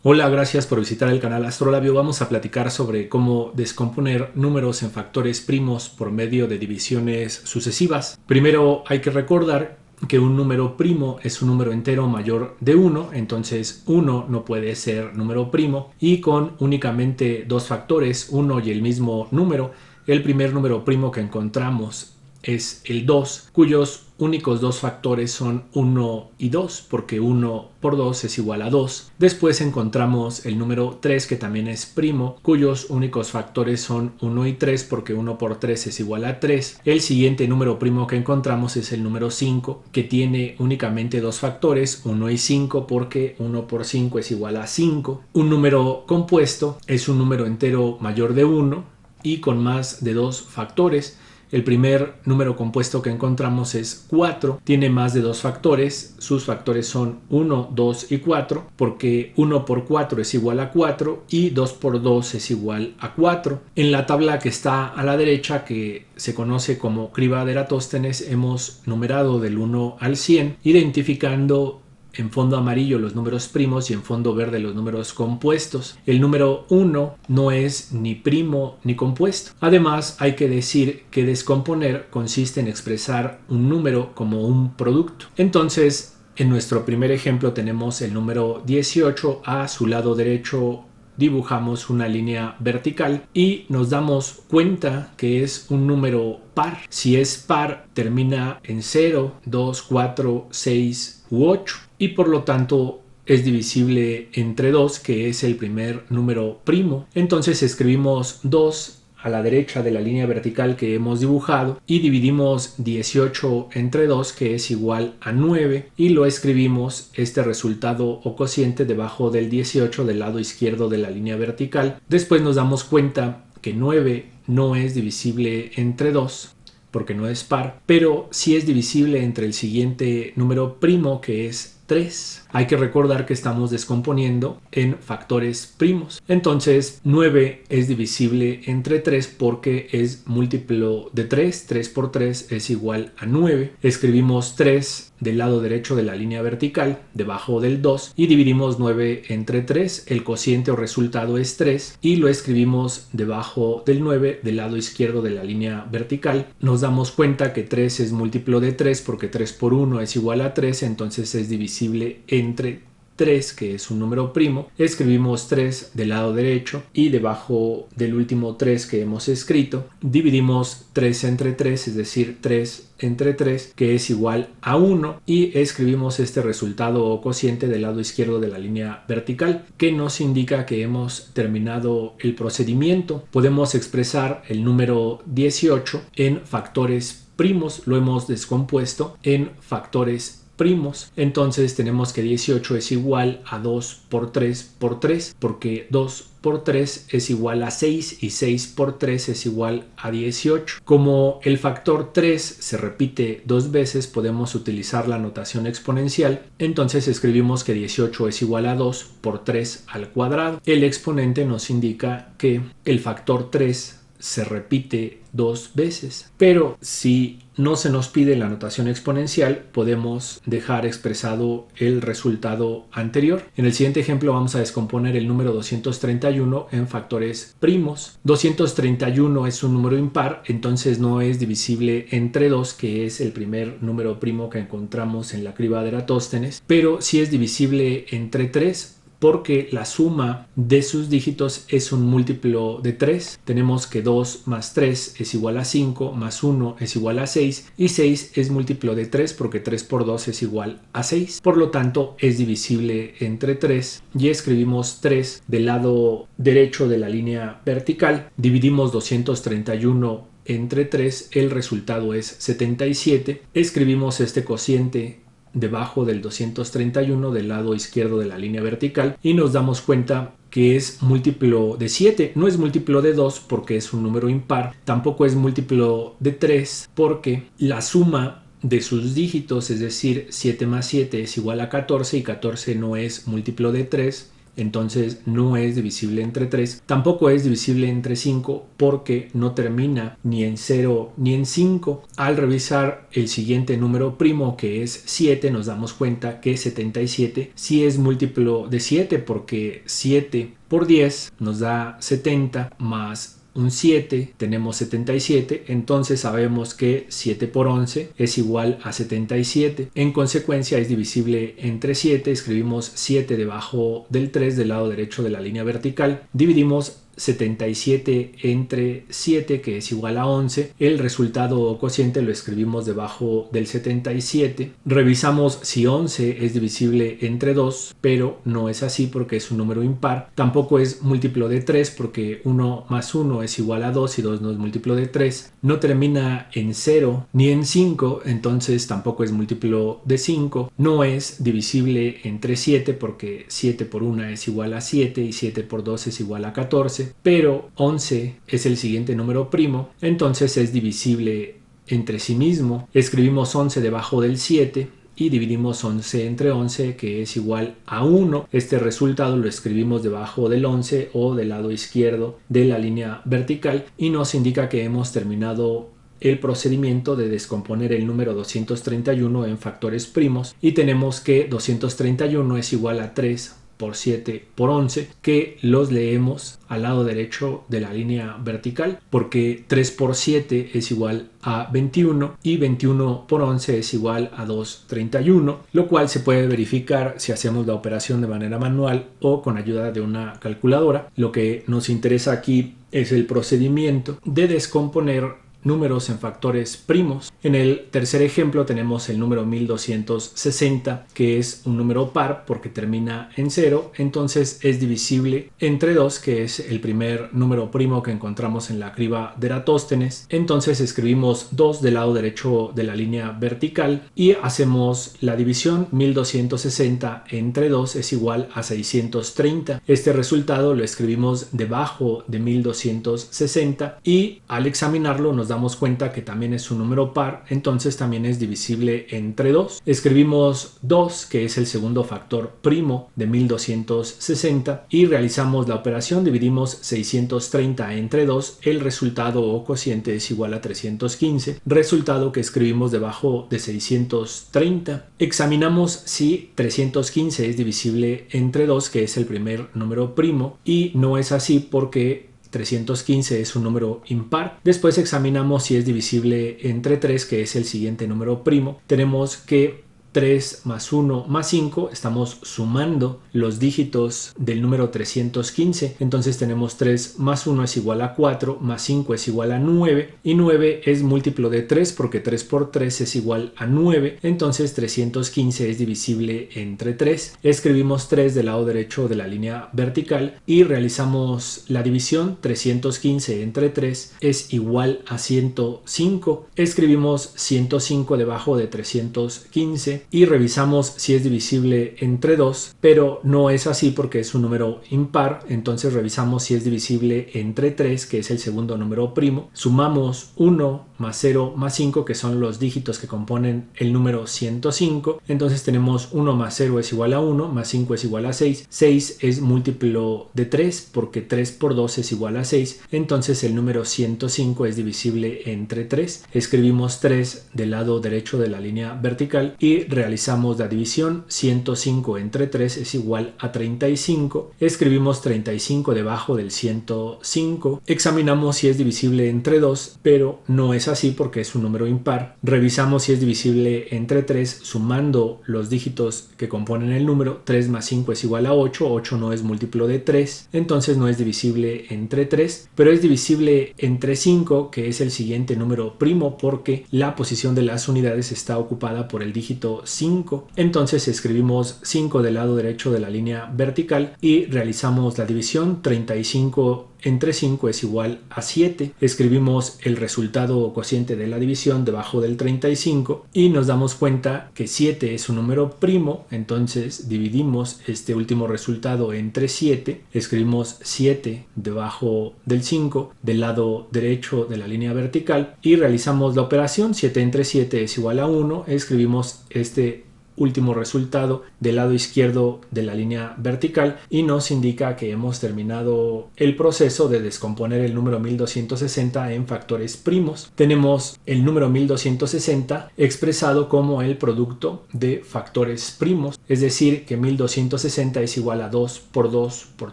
Hola, gracias por visitar el canal Astrolabio. Vamos a platicar sobre cómo descomponer números en factores primos por medio de divisiones sucesivas. Primero hay que recordar que un número primo es un número entero mayor de 1, entonces 1 no puede ser número primo, y con únicamente dos factores, 1 y el mismo número, el primer número primo que encontramos es el 2, cuyos únicos dos factores son 1 y 2, porque 1 por 2 es igual a 2. Después encontramos el número 3, que también es primo, cuyos únicos factores son 1 y 3, porque 1 por 3 es igual a 3. El siguiente número primo que encontramos es el número 5, que tiene únicamente dos factores, 1 y 5, porque 1 por 5 es igual a 5. Un número compuesto es un número entero mayor de 1 y con más de dos factores. El primer número compuesto que encontramos es 4, tiene más de dos factores, sus factores son 1, 2 y 4, porque 1 por 4 es igual a 4 y 2 por 2 es igual a 4. En la tabla que está a la derecha, que se conoce como criba de Eratóstenes, hemos numerado del 1 al 100, identificando en fondo amarillo los números primos y en fondo verde los números compuestos. El número 1 no es ni primo ni compuesto. Además, hay que decir que descomponer consiste en expresar un número como un producto. Entonces, en nuestro primer ejemplo tenemos el número 18, a su lado derecho dibujamos una línea vertical y nos damos cuenta que es un número par. Si es par, termina en 0, 2, 4, 6 u 8 y por lo tanto es divisible entre 2, que es el primer número primo. Entonces escribimos 2 a la derecha de la línea vertical que hemos dibujado y dividimos 18 entre 2, que es igual a 9, y lo escribimos este resultado o cociente debajo del 18 del lado izquierdo de la línea vertical. Después nos damos cuenta que 9 no es divisible entre 2 porque no es par, pero sí es divisible entre el siguiente número primo, que es 3. Hay que recordar que estamos descomponiendo en factores primos. Entonces 9 es divisible entre 3 porque es múltiplo de 3. 3 por 3 es igual a 9. Escribimos 3 del lado derecho de la línea vertical, debajo del 2, y dividimos 9 entre 3. El cociente o resultado es 3 y lo escribimos debajo del 9 del lado izquierdo de la línea vertical. Nos damos cuenta que 3 es múltiplo de 3 porque 3 por 1 es igual a 3, entonces es divisible entre 3, que es un número primo. Escribimos 3 del lado derecho y debajo del último 3 que hemos escrito dividimos 3 entre 3, es decir, 3 entre 3, que es igual a 1, y escribimos este resultado o cociente del lado izquierdo de la línea vertical, que nos indica que hemos terminado el procedimiento. Podemos expresar el número 18 en factores primos, lo hemos descompuesto en factores primos. Entonces tenemos que 18 es igual a 2 por 3 por 3, porque 2 por 3 es igual a 6 y 6 por 3 es igual a 18. Como el factor 3 se repite dos veces, podemos utilizar la notación exponencial. Entonces escribimos que 18 es igual a 2 por 3 al cuadrado. El exponente nos indica que el factor 3 se repite dos veces, pero si no se nos pide la notación exponencial, podemos dejar expresado el resultado anterior. En el siguiente ejemplo vamos a descomponer el número 231 en factores primos. 231 es un número impar, entonces no es divisible entre 2, que es el primer número primo que encontramos en la criba de Eratóstenes, pero sí es divisible entre 3, porque la suma de sus dígitos es un múltiplo de 3. Tenemos que 2 más 3 es igual a 5, más 1 es igual a 6, y 6 es múltiplo de 3 porque 3 por 2 es igual a 6. Por lo tanto, es divisible entre 3 y escribimos 3 del lado derecho de la línea vertical. Dividimos 231 entre 3, el resultado es 77. Escribimos este cociente debajo del 231 del lado izquierdo de la línea vertical y nos damos cuenta que es múltiplo de 7, no es múltiplo de 2 porque es un número impar, tampoco es múltiplo de 3 porque la suma de sus dígitos, es decir, 7 más 7 es igual a 14 y 14 no es múltiplo de 3, entonces no es divisible entre 3. Tampoco es divisible entre 5 porque no termina ni en 0 ni en 5. Al revisar el siguiente número primo, que es 7, nos damos cuenta que 77 sí es múltiplo de 7, porque 7 por 10 nos da 70 más un 7, tenemos 77, entonces sabemos que 7 por 11 es igual a 77. En consecuencia es divisible entre 7, escribimos 7 debajo del 3 del lado derecho de la línea vertical, dividimos 77 entre 7, que es igual a 11. El resultado o cociente lo escribimos debajo del 77. Revisamos si 11 es divisible entre 2, pero no es así porque es un número impar. Tampoco es múltiplo de 3 porque 1 más 1 es igual a 2 y 2 no es múltiplo de 3. No termina en 0 ni en 5, entonces tampoco es múltiplo de 5. No es divisible entre 7 porque 7 por 1 es igual a 7 y 7 por 2 es igual a 14. Pero 11 es el siguiente número primo, entonces es divisible entre sí mismo. Escribimos 11 debajo del 7 y dividimos 11 entre 11, que es igual a 1. Este resultado lo escribimos debajo del 11 o del lado izquierdo de la línea vertical y nos indica que hemos terminado el procedimiento de descomponer el número 231 en factores primos, y tenemos que 231 es igual a 3 por 7 por 11, que los leemos al lado derecho de la línea vertical, porque 3 por 7 es igual a 21 y 21 por 11 es igual a 231, lo cual se puede verificar si hacemos la operación de manera manual o con ayuda de una calculadora. Lo que nos interesa aquí es el procedimiento de descomponer números en factores primos. En el tercer ejemplo tenemos el número 1260, que es un número par porque termina en 0, entonces es divisible entre 2, que es el primer número primo que encontramos en la criba de Eratóstenes. Entonces escribimos 2 del lado derecho de la línea vertical y hacemos la división. 1260 entre 2 es igual a 630. Este resultado lo escribimos debajo de 1260 y al examinarlo nos damos cuenta que también es un número par, entonces también es divisible entre 2. Escribimos 2, que es el segundo factor primo de 1260, y realizamos la operación. Dividimos 630 entre 2, el resultado o cociente es igual a 315, resultado que escribimos debajo de 630. Examinamos si 315 es divisible entre 2, que es el primer número primo, y no es así porque 315 es un número impar. Después examinamos si es divisible entre 3, que es el siguiente número primo. Tenemos que 3 más 1 más 5, estamos sumando los dígitos del número 315, entonces tenemos 3 más 1 es igual a 4, más 5 es igual a 9, y 9 es múltiplo de 3 porque 3 por 3 es igual a 9, entonces 315 es divisible entre 3. Escribimos 3 del lado derecho de la línea vertical y realizamos la división. 315 entre 3 es igual a 105. Escribimos 105 debajo de 315 y revisamos si es divisible entre 2, pero no es así porque es un número impar. Entonces revisamos si es divisible entre 3, que es el segundo número primo. Sumamos 1 más 0 más 5, que son los dígitos que componen el número 105. Entonces tenemos 1 más 0 es igual a 1, más 5 es igual a 6. 6 es múltiplo de 3 porque 3 por 2 es igual a 6. Entonces el número 105 es divisible entre 3. Escribimos 3 del lado derecho de la línea vertical y realizamos la división. 105 entre 3 es igual a 35. Escribimos 35 debajo del 105. Examinamos si es divisible entre 2, pero no es así porque es un número impar. Revisamos si es divisible entre 3 sumando los dígitos que componen el número. 3 más 5 es igual a 8. 8 no es múltiplo de 3, entonces no es divisible entre 3, pero es divisible entre 5, que es el siguiente número primo porque la posición de las unidades está ocupada por el dígito 5. Entonces escribimos 5 del lado derecho de la línea vertical y realizamos la división. 35 entre 5 es igual a 7. Escribimos el resultado o cociente de la división debajo del 35 y nos damos cuenta que 7 es un número primo, entonces dividimos este último resultado entre 7. Escribimos 7 debajo del 5 del lado derecho de la línea vertical y realizamos la operación. 7 entre 7 es igual a 1. Escribimos este último resultado del lado izquierdo de la línea vertical y nos indica que hemos terminado el proceso de descomponer el número 1260 en factores primos. Tenemos el número 1260 expresado como el producto de factores primos, es decir que 1260 es igual a 2 por 2 por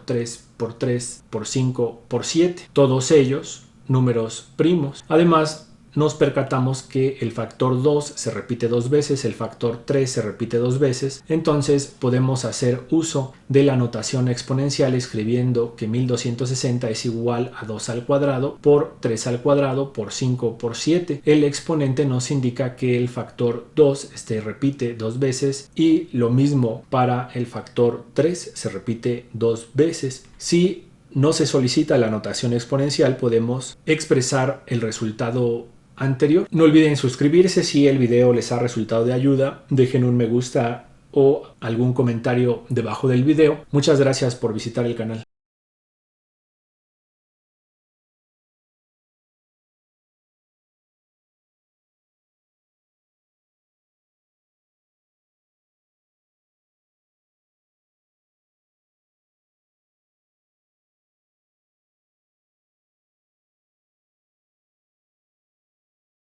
3 por 3 por 5 por 7, todos ellos números primos. Además, nos percatamos que el factor 2 se repite dos veces, el factor 3 se repite dos veces, entonces podemos hacer uso de la notación exponencial escribiendo que 1260 es igual a 2 al cuadrado por 3 al cuadrado por 5 por 7. El exponente nos indica que el factor 2 se repite dos veces y lo mismo para el factor 3 se repite dos veces. Si no se solicita la notación exponencial, podemos expresar el resultado anterior. No olviden suscribirse si el video les ha resultado de ayuda. Dejen un me gusta o algún comentario debajo del video. Muchas gracias por visitar el canal.